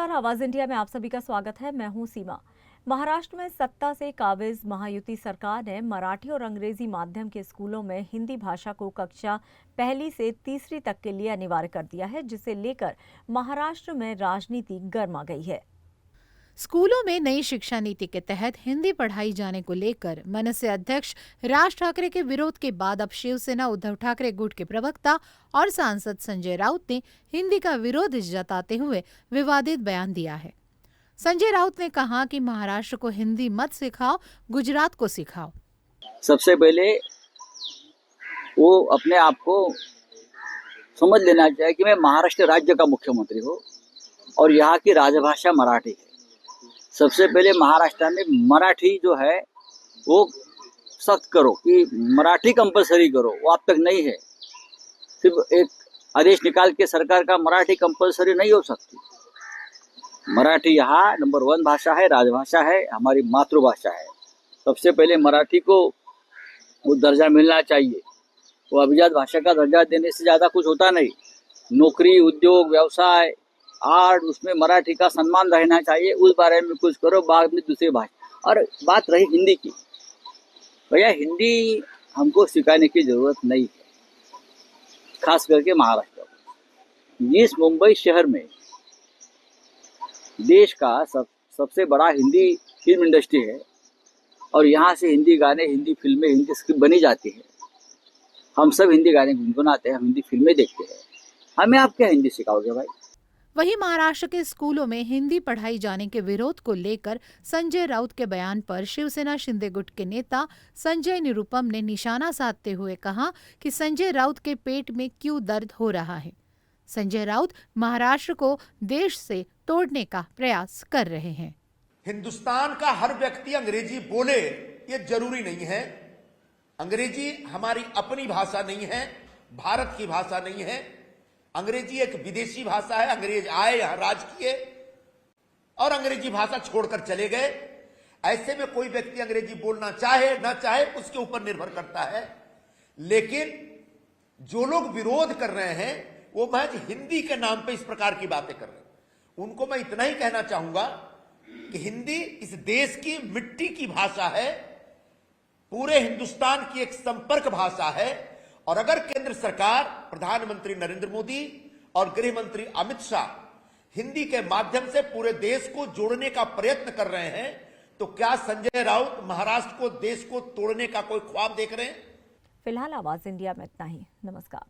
नमस्कार, आवाज इंडिया में आप सभी का स्वागत है। मैं हूं सीमा। महाराष्ट्र में सत्ता से काबिज महायुति सरकार ने मराठी और अंग्रेजी माध्यम के स्कूलों में हिंदी भाषा को कक्षा पहली से तीसरी तक के लिए अनिवार्य कर दिया है, जिसे लेकर महाराष्ट्र में राजनीति गर्मा गई है। स्कूलों में नई शिक्षा नीति के तहत हिंदी पढ़ाई जाने को लेकर मनसे अध्यक्ष राज ठाकरे के विरोध के बाद अब शिवसेना उद्धव ठाकरे गुट के प्रवक्ता और सांसद संजय राउत ने हिंदी का विरोध जताते हुए विवादित बयान दिया है। संजय राउत ने कहा कि महाराष्ट्र को हिंदी मत सिखाओ, गुजरात को सिखाओ। सबसे पहले वो अपने आप को समझ लेना चाहिए कि मैं महाराष्ट्र राज्य का मुख्यमंत्री हूँ और यहाँ की राजभाषा मराठी है। सबसे पहले महाराष्ट्र में मराठी जो है वो सख्त करो कि मराठी कंपलसरी करो, वो अब तक नहीं है। सिर्फ एक आदेश निकाल के सरकार का मराठी कंपलसरी नहीं हो सकती। मराठी यहाँ नंबर 1 भाषा है, राजभाषा है, हमारी मातृभाषा है। सबसे पहले मराठी को वो दर्जा मिलना चाहिए। वो अभिजात भाषा का दर्जा देने से ज़्यादा कुछ होता नहीं। नौकरी, उद्योग, व्यवसाय, आर्ट, उसमें मराठी का सम्मान रहना चाहिए। उस बारे में कुछ करो, बाद में दूसरी भाषा। और बात रही हिंदी की, भैया हिंदी हमको सिखाने की जरूरत नहीं है, खास करके महाराष्ट्र में। जिस मुंबई शहर में देश का सबसे बड़ा हिंदी फिल्म इंडस्ट्री है और यहाँ से हिंदी गाने, हिंदी फिल्में, हिंदी स्क्रिप्ट बनी जाती है। हम सब हिंदी गाने गुनगुनाते हैं, हम हिंदी फिल्में देखते हैं। हमें आप क्या हिंदी सिखाओगे भाई? वहीं महाराष्ट्र के स्कूलों में हिंदी पढ़ाई जाने के विरोध को लेकर संजय राउत के बयान पर शिवसेना शिंदे गुट के नेता संजय निरुपम ने निशाना साधते हुए कहा कि संजय राउत के पेट में क्यों दर्द हो रहा है। संजय राउत महाराष्ट्र को देश से तोड़ने का प्रयास कर रहे हैं। हिंदुस्तान का हर व्यक्ति अंग्रेजी बोले ये जरूरी नहीं है। अंग्रेजी हमारी अपनी भाषा नहीं है, भारत की भाषा नहीं है। अंग्रेजी एक विदेशी भाषा है। अंग्रेज आए, यहां राज किए और अंग्रेजी भाषा छोड़कर चले गए। ऐसे में कोई व्यक्ति अंग्रेजी बोलना चाहे ना चाहे उसके ऊपर निर्भर करता है। लेकिन जो लोग विरोध कर रहे हैं वो महज हिंदी के नाम पे इस प्रकार की बातें कर रहे हैं। उनको मैं इतना ही कहना चाहूंगा कि हिंदी इस देश की मिट्टी की भाषा है, पूरे हिंदुस्तान की एक संपर्क भाषा है। और अगर केंद्र सरकार, प्रधानमंत्री नरेंद्र मोदी और गृह मंत्री अमित शाह हिंदी के माध्यम से पूरे देश को जोड़ने का प्रयत्न कर रहे हैं, तो क्या संजय राउत महाराष्ट्र को, देश को तोड़ने का कोई ख्वाब देख रहे हैं? फिलहाल आवाज इंडिया में इतना ही। नमस्कार।